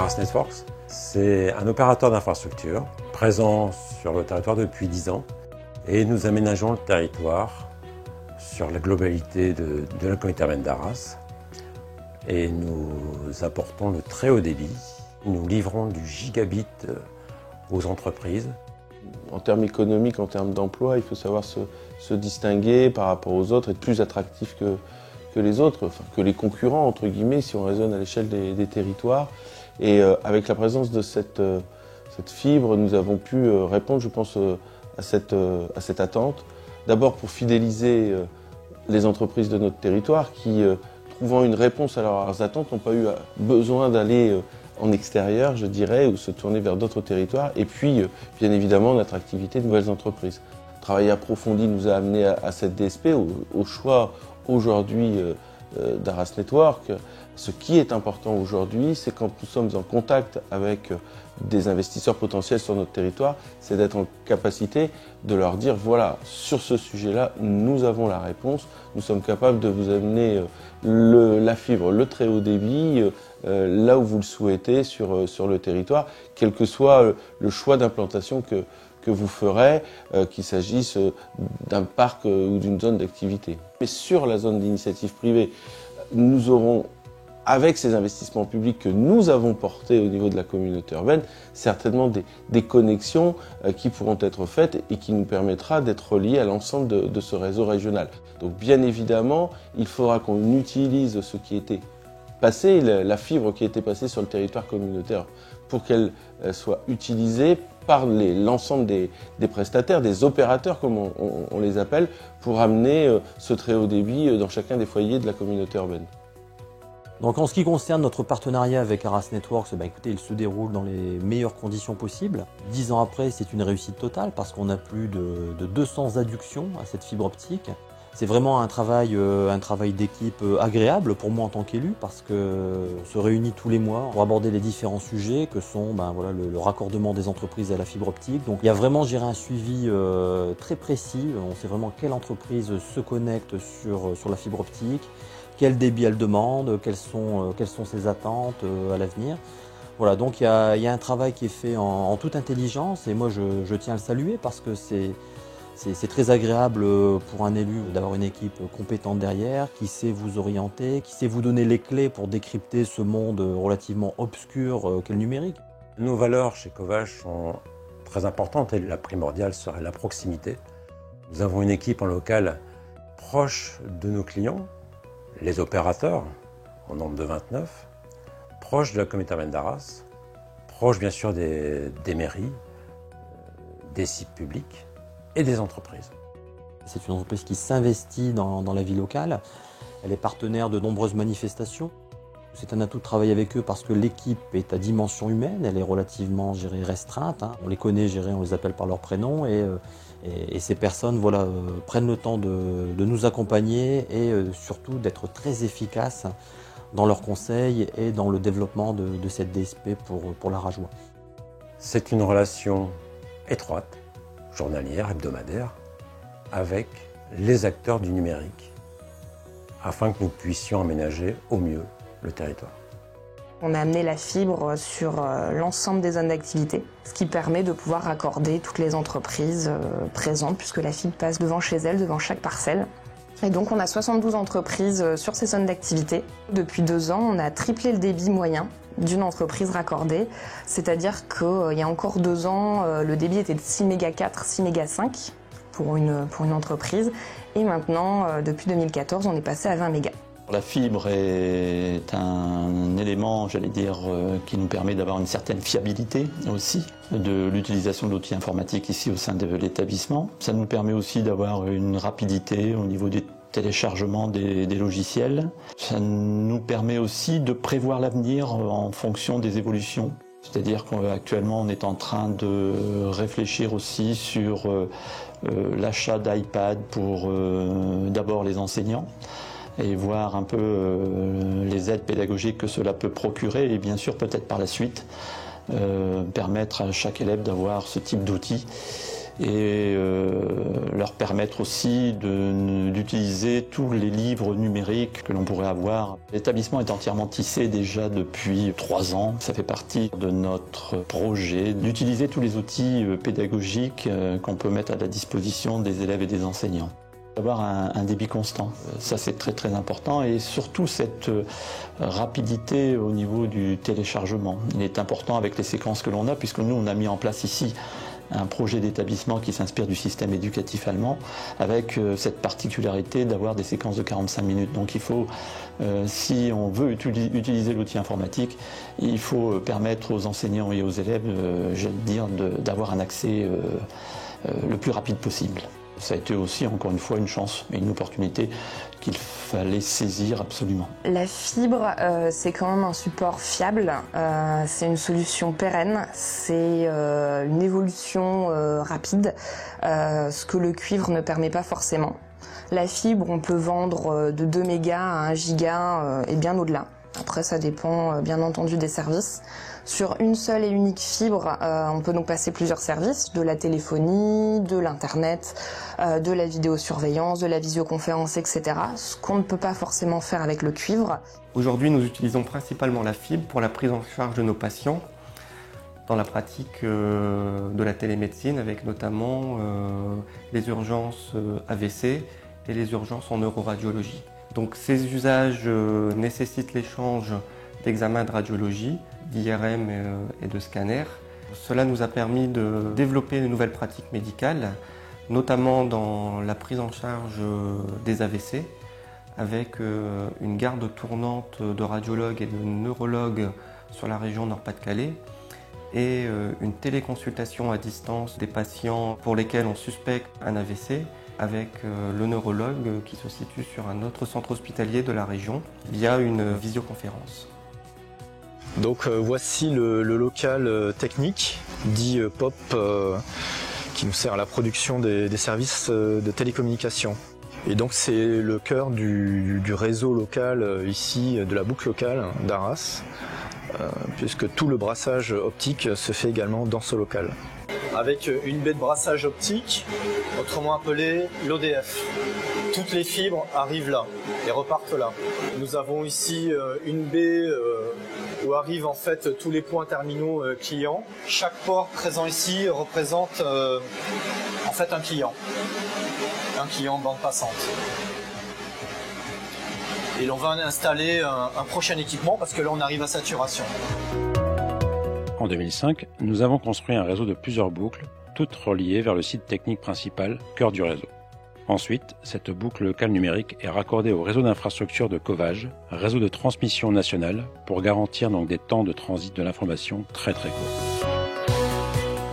Aras Networks, c'est un opérateur d'infrastructure présent sur le territoire depuis 10 ans et nous aménageons le territoire sur la globalité de la communauté urbaine d'Arras et nous apportons le très haut débit. Nous livrons du gigabit aux entreprises. En termes économiques, en termes d'emploi, il faut savoir se distinguer par rapport aux autres, être plus attractif que les autres, enfin, que les concurrents, entre guillemets, si on raisonne à l'échelle des territoires. Et avec la présence de cette fibre, nous avons pu répondre, je pense, à cette attente. D'abord pour fidéliser les entreprises de notre territoire qui, trouvant une réponse à leurs attentes, n'ont pas eu besoin d'aller en extérieur, je dirais, ou se tourner vers d'autres territoires. Et puis, bien évidemment, en attractivité de nouvelles entreprises. Le travail approfondi nous a amené à cette DSP, au choix aujourd'hui d'Aras Network. Ce qui est important aujourd'hui, c'est quand nous sommes en contact avec des investisseurs potentiels sur notre territoire, c'est d'être en capacité de leur dire, voilà, sur ce sujet-là, nous avons la réponse, nous sommes capables de vous amener la fibre, le très haut débit, là où vous le souhaitez sur le territoire, quel que soit le choix d'implantation que vous ferez, qu'il s'agisse d'un parc ou d'une zone d'activité. Mais sur la zone d'initiative privée, nous aurons, avec ces investissements publics que nous avons portés au niveau de la communauté urbaine, certainement des connexions qui pourront être faites et qui nous permettra d'être reliés à l'ensemble de ce réseau régional. Donc bien évidemment, il faudra qu'on utilise ce qui était passé, la fibre qui était passée sur le territoire communautaire, pour qu'elle soit utilisée par l'ensemble des prestataires, des opérateurs comme on les appelle, pour amener ce très haut débit dans chacun des foyers de la communauté urbaine. Donc en ce qui concerne notre partenariat avec Aras Networks, écoutez, il se déroule dans les meilleures conditions possibles. 10 ans après, c'est une réussite totale parce qu'on a plus de 200 adductions à cette fibre optique. C'est vraiment un travail d'équipe agréable pour moi en tant qu'élu parce qu'on se réunit tous les mois pour aborder les différents sujets que sont le raccordement des entreprises à la fibre optique. Donc il y a vraiment un suivi très précis. On sait vraiment quelle entreprise se connecte sur la fibre optique, quel débit elle demande, quelles sont ses attentes à l'avenir. Voilà, donc il y a un travail qui est fait en toute intelligence et moi je tiens à le saluer parce que c'est très agréable pour un élu d'avoir une équipe compétente derrière, qui sait vous orienter, qui sait vous donner les clés pour décrypter ce monde relativement obscur qu'est le numérique. Nos valeurs chez Covache sont très importantes et la primordiale serait la proximité. Nous avons une équipe en local proche de nos clients, les opérateurs, en nombre de 29, proche de la communauté urbaine d'Arras, proche bien sûr des mairies, des sites publics et des entreprises. C'est une entreprise qui s'investit dans la vie locale. Elle est partenaire de nombreuses manifestations. C'est un atout de travailler avec eux parce que l'équipe est à dimension humaine, elle est relativement restreinte. On les connaît, on les appelle par leur prénom et ces personnes prennent le temps de nous accompagner et surtout d'être très efficaces dans leurs conseils et dans le développement de cette DSP pour la Rajoie. C'est une relation étroite, journalière, hebdomadaire, avec les acteurs du numérique, afin que nous puissions aménager au mieux le territoire. On a amené la fibre sur l'ensemble des zones d'activité, ce qui permet de pouvoir raccorder toutes les entreprises présentes, puisque la fibre passe devant chez elles, devant chaque parcelle. Et donc on a 72 entreprises sur ces zones d'activité. Depuis 2 ans, on a triplé le débit moyen d'une entreprise raccordée, c'est-à-dire qu'il y a encore 2 ans, le débit était de 6 mégas 4, 6 mégas 5 pour une entreprise, et maintenant, depuis 2014, on est passé à 20 mégas. La fibre est un élément, qui nous permet d'avoir une certaine fiabilité aussi de l'utilisation de l'outil informatique ici au sein de l'établissement. Ça nous permet aussi d'avoir une rapidité au niveau des téléchargements des logiciels. Ça nous permet aussi de prévoir l'avenir en fonction des évolutions. C'est-à-dire qu'actuellement on est en train de réfléchir aussi sur l'achat d'iPad pour d'abord les enseignants, et voir un peu les aides pédagogiques que cela peut procurer et bien sûr peut-être par la suite permettre à chaque élève d'avoir ce type d'outils et leur permettre aussi d'utiliser tous les livres numériques que l'on pourrait avoir. L'établissement est entièrement tissé déjà depuis 3 ans. Ça fait partie de notre projet d'utiliser tous les outils pédagogiques qu'on peut mettre à la disposition des élèves et des enseignants. D'avoir un débit constant, ça c'est très très important, et surtout cette rapidité au niveau du téléchargement. Il est important avec les séquences que l'on a, puisque nous on a mis en place ici un projet d'établissement qui s'inspire du système éducatif allemand, avec cette particularité d'avoir des séquences de 45 minutes. Donc il faut, si on veut utiliser l'outil informatique, il faut permettre aux enseignants et aux élèves, j'allais dire, d'avoir un accès le plus rapide possible. Ça a été aussi, encore une fois, une chance et une opportunité qu'il fallait saisir absolument. La fibre, c'est quand même un support fiable, c'est une solution pérenne, c'est une évolution rapide, ce que le cuivre ne permet pas forcément. La fibre, on peut vendre de 2 mégas à 1 giga et bien au-delà. Après, ça dépend bien entendu des services. Sur une seule et unique fibre, on peut donc passer plusieurs services, de la téléphonie, de l'internet, de la vidéosurveillance, de la visioconférence, etc. Ce qu'on ne peut pas forcément faire avec le cuivre. Aujourd'hui, nous utilisons principalement la fibre pour la prise en charge de nos patients dans la pratique de la télémédecine, avec notamment les urgences AVC et les urgences en neuroradiologie. Donc ces usages nécessitent l'échange d'examens de radiologie, d'IRM et de scanners. Cela nous a permis de développer de nouvelles pratiques médicales, notamment dans la prise en charge des AVC, avec une garde tournante de radiologues et de neurologues sur la région Nord-Pas-de-Calais et une téléconsultation à distance des patients pour lesquels on suspecte un AVC, avec le neurologue qui se situe sur un autre centre hospitalier de la région via une visioconférence. Donc voici le local technique, dit POP, qui nous sert à la production des services de télécommunication. Et donc c'est le cœur du réseau local ici, de la boucle locale d'Arras, puisque tout le brassage optique se fait également dans ce local. Avec une baie de brassage optique, autrement appelée l'ODF. Toutes les fibres arrivent là et repartent là. Nous avons ici une baie où arrivent en fait tous les points terminaux clients. Chaque port présent ici représente en fait un client de bande passante. Et l'on va installer un prochain équipement parce que là on arrive à saturation. En 2005, nous avons construit un réseau de plusieurs boucles, toutes reliées vers le site technique principal, cœur du réseau. Ensuite, cette boucle locale numérique est raccordée au réseau d'infrastructure de Covage, réseau de transmission nationale, pour garantir donc des temps de transit de l'information très courts.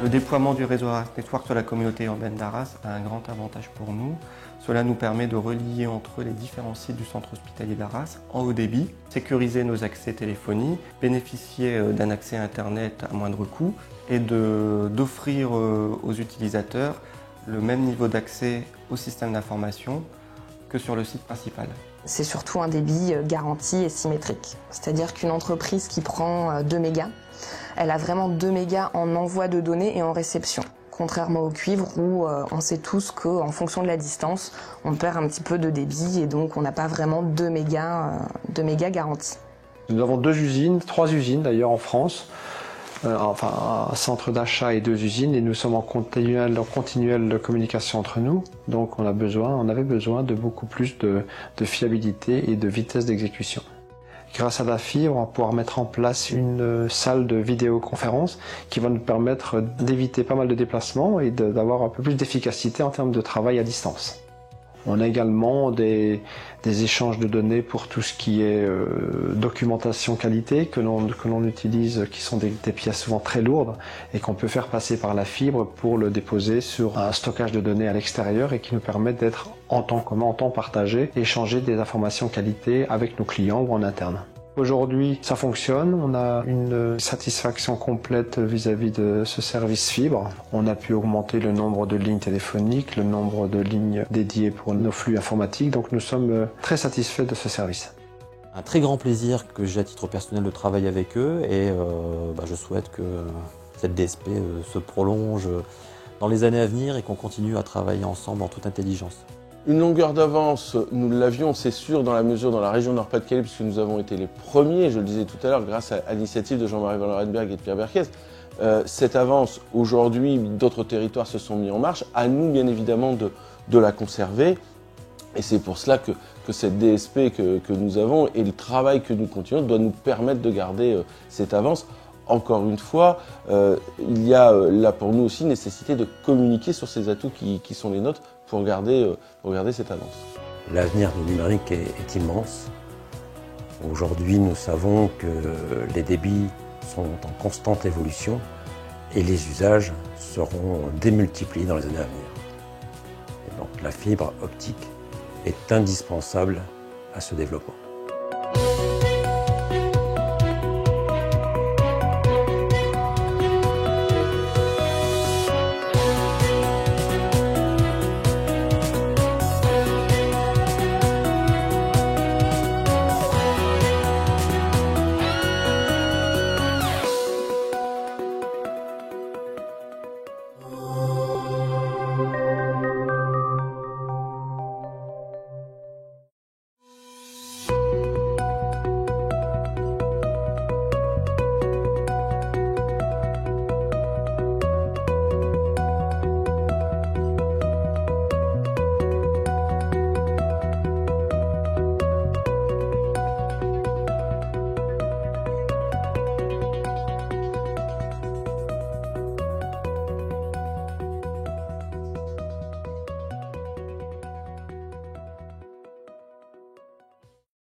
Le déploiement du réseau Arras Network sur la communauté urbaine d'Arras a un grand avantage pour nous. Cela nous permet de relier entre les différents sites du centre hospitalier d'Arras en haut débit, sécuriser nos accès téléphonie, bénéficier d'un accès Internet à moindre coût et d'offrir aux utilisateurs le même niveau d'accès au système d'information que sur le site principal. C'est surtout un débit garanti et symétrique. C'est-à-dire qu'une entreprise qui prend 2 mégas, elle a vraiment 2 mégas en envoi de données et en réception. Contrairement au cuivre où on sait tous qu'en fonction de la distance, on perd un petit peu de débit et donc on n'a pas vraiment 2 mégas garantis. Nous avons 2 usines, 3 usines d'ailleurs en France, enfin un centre d'achat et 2 usines, et nous sommes en continuelle communication entre nous. Donc on avait besoin de beaucoup plus de fiabilité et de vitesse d'exécution. Grâce à la fibre, on va pouvoir mettre en place une salle de vidéoconférence qui va nous permettre d'éviter pas mal de déplacements et d'avoir un peu plus d'efficacité en termes de travail à distance. On a également des échanges de données pour tout ce qui est documentation qualité que l'on utilise, qui sont des pièces souvent très lourdes et qu'on peut faire passer par la fibre pour le déposer sur un stockage de données à l'extérieur et qui nous permet d'être en temps commun, en temps partagé, échanger des informations qualité avec nos clients ou en interne. Aujourd'hui, ça fonctionne, on a une satisfaction complète vis-à-vis de ce service fibre. On a pu augmenter le nombre de lignes téléphoniques, le nombre de lignes dédiées pour nos flux informatiques, donc nous sommes très satisfaits de ce service. Un très grand plaisir que j'ai à titre personnel de travailler avec eux et je souhaite que cette DSP se prolonge dans les années à venir et qu'on continue à travailler ensemble en toute intelligence. Une longueur d'avance, nous l'avions, c'est sûr, dans la région Nord-Pas-de-Calais, puisque nous avons été les premiers, je le disais tout à l'heure, grâce à l'initiative de Jean-Marie Van Lorenberg et de Pierre Berquès. Cette avance, aujourd'hui, d'autres territoires se sont mis en marche. À nous, bien évidemment, de la conserver. Et c'est pour cela que cette DSP que nous avons et le travail que nous continuons doit nous permettre de garder cette avance. Encore une fois, il y a là pour nous aussi nécessité de communiquer sur ces atouts qui sont les nôtres pour garder cette avance. L'avenir du numérique est immense. Aujourd'hui, nous savons que les débits sont en constante évolution et les usages seront démultipliés dans les années à venir. Et donc la fibre optique est indispensable à ce développement.